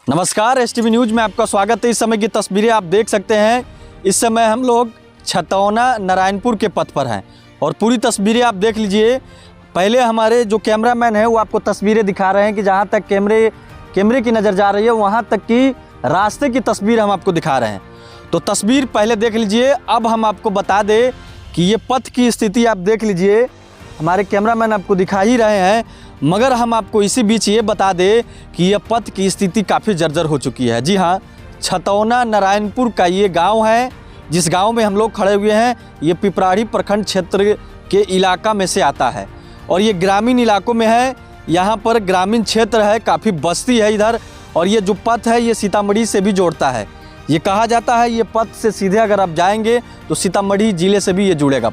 नमस्कार, STV news में आपका स्वागत है। इस समय की तस्वीरें आप देख सकते हैं। इस समय हम लोग छतौना नारायणपुर के पथ पर हैं और पूरी तस्वीरें आप देख लीजिए। पहले हमारे जो कैमरामैन हैं वो आपको तस्वीरें दिखा रहे हैं कि जहां तक कैमरे की नज़र जा रही है वहां तक की रास्ते की तस्वीर हम आपको दिखा रहे हैं। तो तस्वीर पहले देख लीजिए। अब हम आपको बता दें कि ये पथ की स्थिति आप देख लीजिए। हमारे कैमरामैन आपको दिखा ही रहे हैं, मगर हम आपको इसी बीच ये बता दें कि यह पथ की स्थिति काफ़ी जर्जर हो चुकी है। जी हाँ, छतौना नारायणपुर का ये गांव है। जिस गांव में हम लोग खड़े हुए हैं ये पिपराड़ी प्रखंड क्षेत्र के इलाका में से आता है और ये ग्रामीण इलाकों में है। यहाँ पर ग्रामीण क्षेत्र है, काफ़ी बस्ती है इधर। और ये जो पथ है ये सीतामढ़ी से भी जोड़ता है। ये कहा जाता है ये पथ से सीधे अगर आप जाएंगे तो सीतामढ़ी ज़िले से भी ये जुड़ेगा।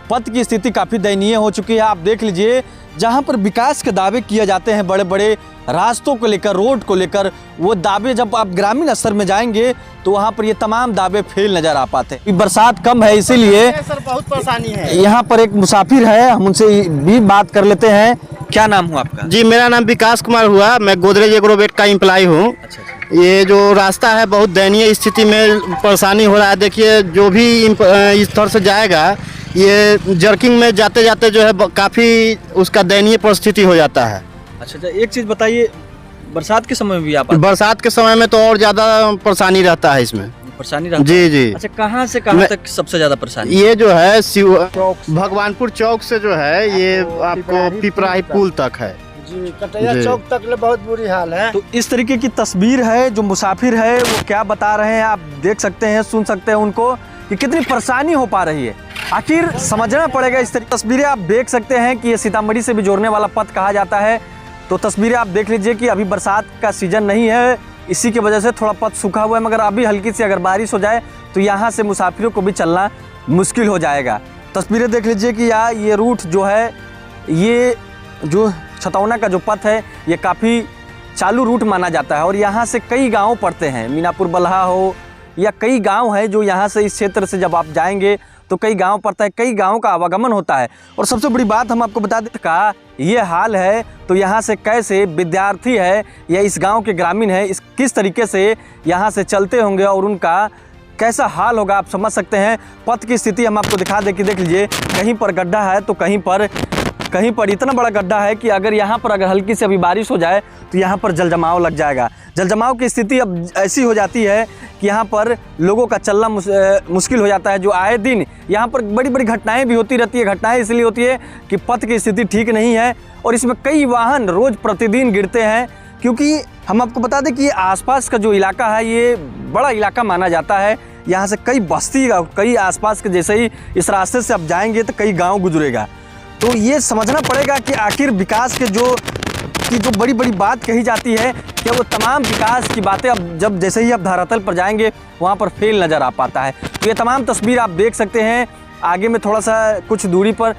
पथ की स्थिति काफ़ी दयनीय हो चुकी है। आप देख लीजिए, जहाँ पर विकास के दावे किए जाते हैं बड़े बड़े रास्तों को लेकर, रोड को लेकर, वो दावे जब आप ग्रामीण स्तर में जाएंगे तो वहाँ पर ये तमाम दावे फेल नज़र आ पाते हैं। बरसात कम है इसीलिए सर बहुत परेशानी है। यहाँ पर एक मुसाफिर है, हम उनसे भी बात कर लेते हैं। क्या नाम हुआ आपका? जी, मेरा नाम विकास कुमार हुआ। मैं गोदरेज एग्रोवेट का एम्प्लॉय हूँ। ये जो रास्ता है बहुत दयनीय स्थिति में परेशानी हो रहा है। देखिए, जो भी इस तरह से जाएगा ये जर्किंग में जाते जाते जो है काफ़ी उसका दयनीय परिस्थिति हो जाता है। अच्छा, एक चीज़ बताइए, बरसात के समय में भी आप? बरसात के समय में तो और ज़्यादा परेशानी रहता है इसमें। परेशानी रहता जी है? जी। अच्छा, कहाँ से कहाँ तक सबसे ज़्यादा परेशानी? ये जो है भगवानपुर चौक से जो है ये आपको पिपराही पुल तक है जी, कटैया चौक तक ले बहुत बुरी हाल है। तो इस तरीके की तस्वीर है। जो मुसाफिर है वो क्या बता रहे हैं आप देख सकते हैं, सुन सकते हैं उनको कि कितनी परेशानी हो पा रही है। आखिर समझना पड़ेगा। इस तरीके तस्वीरें आप देख सकते हैं कि ये सीतामढ़ी से भी जोड़ने वाला पथ कहा जाता है। तो तस्वीरें आप देख लीजिए कि अभी बरसात का सीजन नहीं है, इसी की वजह से थोड़ा पथ सूखा हुआ है, मगर अभी हल्की सी अगर बारिश हो जाए तो यहाँ से मुसाफिरों को भी चलना मुश्किल हो जाएगा। तस्वीरें देख लीजिए कि ये रूट जो है, ये जो छतौना का जो पथ है ये काफ़ी चालू रूट माना जाता है और यहाँ से कई गाँव पड़ते हैं। मीनापुर बल्हा हो या कई गांव हैं जो यहाँ से इस क्षेत्र से जब आप जाएंगे तो कई गांव पड़ता है, कई गांवों का आवागमन होता है। और सबसे बड़ी बात हम आपको बता दें का ये हाल है तो यहाँ से कैसे विद्यार्थी है या इस गांव के ग्रामीण है, इस किस तरीके से यहाँ से चलते होंगे और उनका कैसा हाल होगा आप समझ सकते हैं। पथ की स्थिति हम आपको दिखा दें कि देख लीजिए, कहीं पर गड्ढा है तो कहीं पर इतना बड़ा गड्ढा है कि अगर यहाँ पर अगर हल्की से अभी बारिश हो जाए तो यहाँ पर जल जमाव लग जाएगा। जल जमाव की स्थिति अब ऐसी हो जाती है कि यहाँ पर लोगों का चलना मुश्किल हो जाता है। जो आए दिन यहाँ पर बड़ी बड़ी घटनाएं भी होती रहती है। घटनाएं इसलिए होती है कि पथ की स्थिति ठीक नहीं है और इसमें कई वाहन रोज़ प्रतिदिन गिरते हैं। क्योंकि हम आपको बता दें कि ये आसपास का जो इलाका है ये बड़ा इलाका माना जाता है। यहाँ से कई बस्ती, कई आसपास के, जैसे ही इस रास्ते से आप जाएंगे तो कई गाँव गुजरेगा। तो ये समझना पड़ेगा कि आखिर विकास के जो बड़ी बड़ी बात कही जाती है कि वो तमाम विकास की बातें अब जब जैसे ही आप धरातल पर जाएंगे वहाँ पर फेल नज़र आ पाता है। तो ये तमाम तस्वीर आप देख सकते हैं। आगे में थोड़ा सा कुछ दूरी पर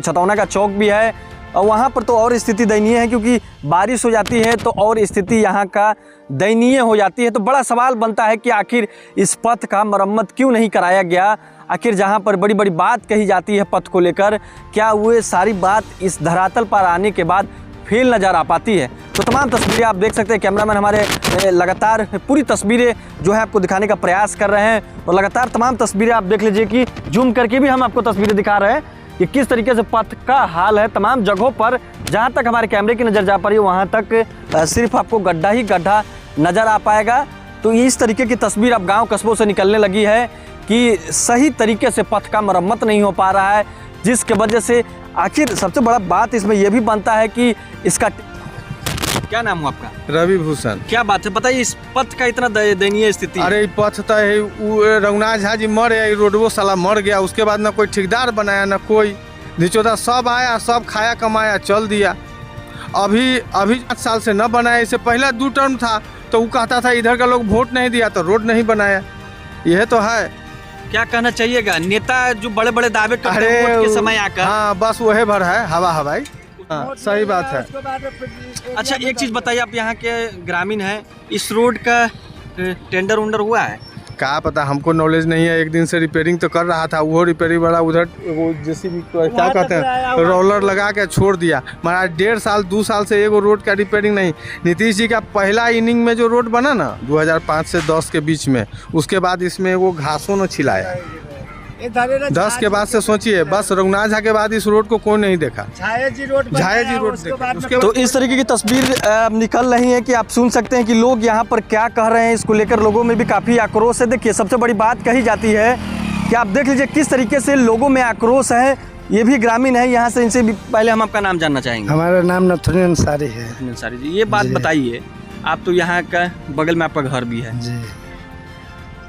छतौना का चौक भी है और वहाँ पर तो और स्थिति दयनीय है, क्योंकि बारिश हो जाती है तो और स्थिति यहाँ का दयनीय हो जाती है। तो बड़ा सवाल बनता है कि आखिर इस पथ का मरम्मत क्यों नहीं कराया गया। आखिर जहाँ पर बड़ी बड़ी बात कही जाती है पथ को लेकर, क्या वो सारी बात इस धरातल पर आने के बाद फेल नज़र आ पाती है। तो तमाम तस्वीरें आप देख सकते हैं। कैमरामैन हमारे लगातार पूरी तस्वीरें जो है आपको दिखाने का प्रयास कर रहे हैं और लगातार तमाम तस्वीरें आप देख लीजिए कि जूम करके भी हम आपको तस्वीरें दिखा रहे हैं कि किस तरीके से पथ का हाल है। तमाम जगहों पर जहाँ तक हमारे कैमरे की नज़र जा पा रही है वहाँ तक सिर्फ आपको गड्ढा ही गड्ढा नज़र आ पाएगा। तो इस तरीके की तस्वीर अब गाँव कस्बों से निकलने लगी है कि सही तरीके से पथ का मरम्मत नहीं हो पा रहा है, जिसके वजह से आखिर सबसे बड़ा बात इसमें यह भी बनता है कि इसका क्या नाम हुआ आपका? रवि भूषण। क्या बात है, बताइए इस पथ का इतना दयनीय स्थिति? अरे पथ तो रघुनाथ झा जी मर गया, रोडवो साला मर गया। उसके बाद ना कोई ठेकेदार बनाया ना कोई निचोदा, सब आया, सब खाया कमाया चल दिया। अभी 5 साल से न बनाया। इससे पहला 2 टर्म था तो वो कहता था इधर का लोग वोट नहीं दिया तो रोड नहीं बनाया। यह तो है। क्या कहना चाहिएगा, नेता जो बड़े बड़े दावे करते हैं वोट के समय आकर? हाँ, बस वही भर है, हवा हवाई। हाँ, सही बात है। अच्छा, एक चीज़ बताइए, आप यहाँ के ग्रामीण हैं, इस रोड का टेंडर उंडर हुआ है? क्या पता, हमको नॉलेज नहीं है। एक दिन से रिपेयरिंग तो कर रहा था, वो रिपेयरिंग वाला उधर वो जैसे भी क्या कहते हैं रोलर लगा के छोड़ दिया। महाराज 1.5 साल 2 साल से एगो रोड का रिपेयरिंग नहीं। नीतीश जी का पहला इनिंग में जो रोड बना ना 2005 से 10 के बीच में, उसके बाद इसमें वो घासों ने छिलाया। 10 के बाद से सोचिए, बस रघुनाथ झा के बाद इस रोड को कोई नहीं देखा। झाया जी रोड देखा। तो इस तरीके की तस्वीर निकल रही है कि आप सुन सकते हैं कि लोग यहाँ पर क्या कह रहे हैं। इसको लेकर लोगों में भी काफ़ी आक्रोश है। देखिए, सबसे बड़ी बात कही जाती है कि आप देख लीजिए किस तरीके से लोगों में आक्रोश है। ये भी ग्रामीण है यहाँ से, इनसे भी पहले हम आपका नाम जानना चाहेंगे। हमारा नाम नथुनी अंसारी है। अंसारी जी, ये बात बताइए, आप तो यहाँ का बगल में आपका घर भी है जी,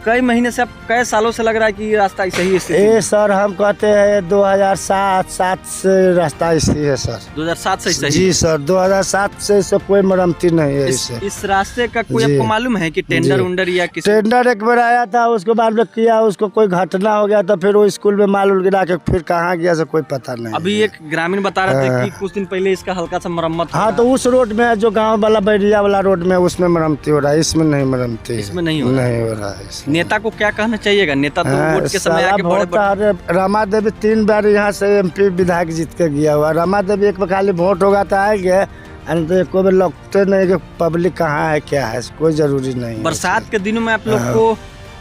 कई महीने से, आप कई सालों से लग रहा है कि ये रास्ता सही है? ये सर हम कहते हैं 2007 से रास्ता इसी है सर। 2007 से सही? जी सर, 2007 से इससे कोई मरम्मती नहीं है। इस रास्ते का कोई आपको मालूम है कि टेंडर उंडर या किसी? टेंडर एक बार आया था, उसके बाद में किया, उसको कोई घटना हो गया तो फिर वो स्कूल में माल गिरा के फिर कहाँ गया से कोई पता नहीं। अभी एक ग्रामीण बता रहे थे कि कुछ दिन पहले इसका हल्का सा मरम्मत। हाँ, तो उस रोड में जो गाँव वाला बैरिया वाला रोड में, उसमें मरम्मती हो रहा है, इसमें नहीं मरम्मती। इसमें नहीं हो रहा है। नेता को क्या कहना चाहिएगा? नेता तो वोट के समय आके बड़े रमा देवी 3 बार यहाँ से MP विधायक जीत के गया हुआ। रमा देवी एक बार खाली वोट होगा तो आएंगे, तो एक बार लगते नहीं कि पब्लिक कहाँ है क्या है, कोई जरूरी नहीं। बरसात के दिनों में आप लोग को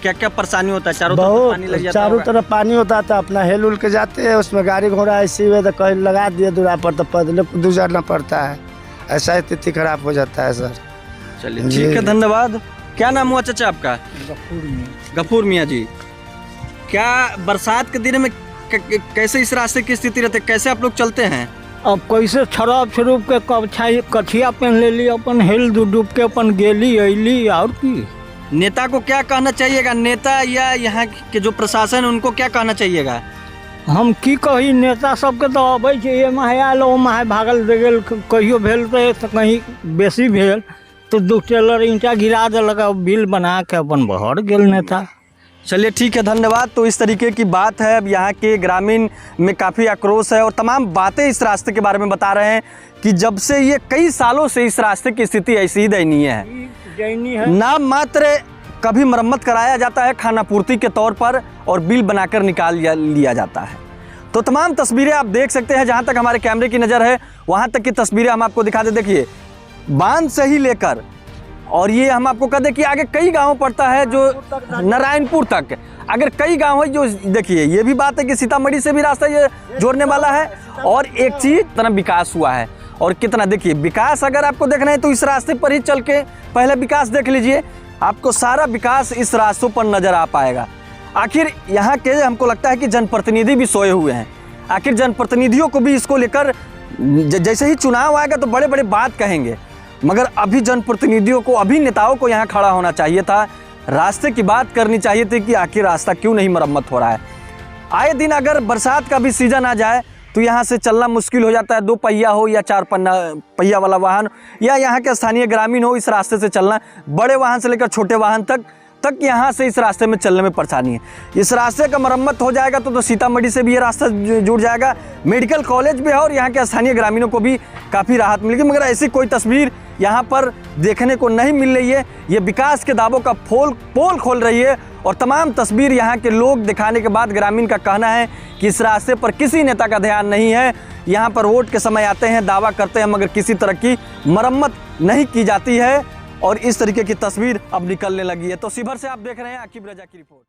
क्या क्या परेशानी होता है? चारों तरफ पानी होता था। अपना हेल उल के जाते हैं, उसमें गाड़ी घोड़ा ऐसी हुए तो कहीं लगा दिए दूरा पर, तो पैदल गुजरना पड़ता है। ऐसा स्थिति खराब हो जाता है सर। चलिए ठीक है, धन्यवाद। क्या नाम हुआ चाचा आपका? गफूर मियाँ जी। क्या बरसात के दिन में कैसे इस रास्ते की स्थिति रहती है, कैसे आप लोग चलते हैं? अब कैसे शराब शरूब के कछिया पहन ले ली, अपन हेल डूब के अपन गेली अली। और की नेता को क्या कहना चाहिएगा? नेता या यहाँ के जो प्रशासन, उनको क्या कहना चाहिएगा? हम की कही, नेता सबके तो अबै छै, ये माहे आयल ओ माहे भागल दे गेल। कहियो भेल तो कहीं बेसी भेल तो 2 टेलर ईंटा गिरा देलक, बिल बना के अपन बहर गेल नेता। चलिए ठीक है, धन्यवाद। तो इस तरीके की बात है। अब यहाँ के ग्रामीण में काफ़ी आक्रोश है और तमाम बातें इस रास्ते के बारे में बता रहे हैं कि जब से ये कई सालों से इस रास्ते की स्थिति ऐसी ही दयनीय है। नाम मात्र कभी मरम्मत कराया जाता है खानापूर्ति के तौर पर और बिल बनाकर निकाल लिया जाता है। तो तमाम तस्वीरें आप देख सकते हैं, जहाँ तक हमारे कैमरे की नज़र है वहाँ तक की तस्वीरें हम आपको दिखा दें। देखिए, बांध से ही लेकर और ये हम आपको कह दें कि आगे कई गांव पड़ता है जो नारायणपुर तक, अगर कई गांव है जो, देखिए ये भी बात है कि सीतामढ़ी से भी रास्ता ये जोड़ने वाला है। और एक चीज़, इतना विकास हुआ है और कितना, देखिए विकास अगर आपको देखना है तो इस रास्ते पर ही चल के पहले विकास देख लीजिए, आपको सारा विकास इस रास्तों पर नज़र आ पाएगा। आखिर यहाँ के हमको लगता है कि जनप्रतिनिधि भी सोए हुए हैं। आखिर जनप्रतिनिधियों को भी इसको लेकर, जैसे ही चुनाव आएगा तो बड़े बड़े बात कहेंगे, मगर अभी जनप्रतिनिधियों को, अभी नेताओं को यहाँ खड़ा होना चाहिए था, रास्ते की बात करनी चाहिए थी कि आखिर रास्ता क्यों नहीं मरम्मत हो रहा है। आए दिन अगर बरसात का भी सीजन आ जाए तो यहाँ से चलना मुश्किल हो जाता है। 2 पहिया हो या 4 पहिया वाला वाहन, या यहाँ के स्थानीय ग्रामीण हो, इस रास्ते से चलना, बड़े वाहन से लेकर छोटे वाहन तक यहाँ से इस रास्ते में चलने में परेशानी है। इस रास्ते का मरम्मत हो जाएगा तो सीतामढ़ी से भी ये रास्ता जुड़ जाएगा, मेडिकल कॉलेज भी है और यहाँ के स्थानीय ग्रामीणों को भी काफ़ी राहत मिलेगी। मगर ऐसी कोई तस्वीर यहाँ पर देखने को नहीं मिल रही है। ये विकास के दावों का पोल खोल रही है और तमाम तस्वीर यहाँ के लोग दिखाने के बाद ग्रामीण का कहना है कि इस रास्ते पर किसी नेता का ध्यान नहीं है। यहाँ पर वोट के समय आते हैं, दावा करते हैं, मगर किसी तरह की मरम्मत नहीं की जाती है और इस तरीके की तस्वीर अब निकलने लगी है। तो शिवहर से आप देख रहे हैं आकिब रजा की रिपोर्ट।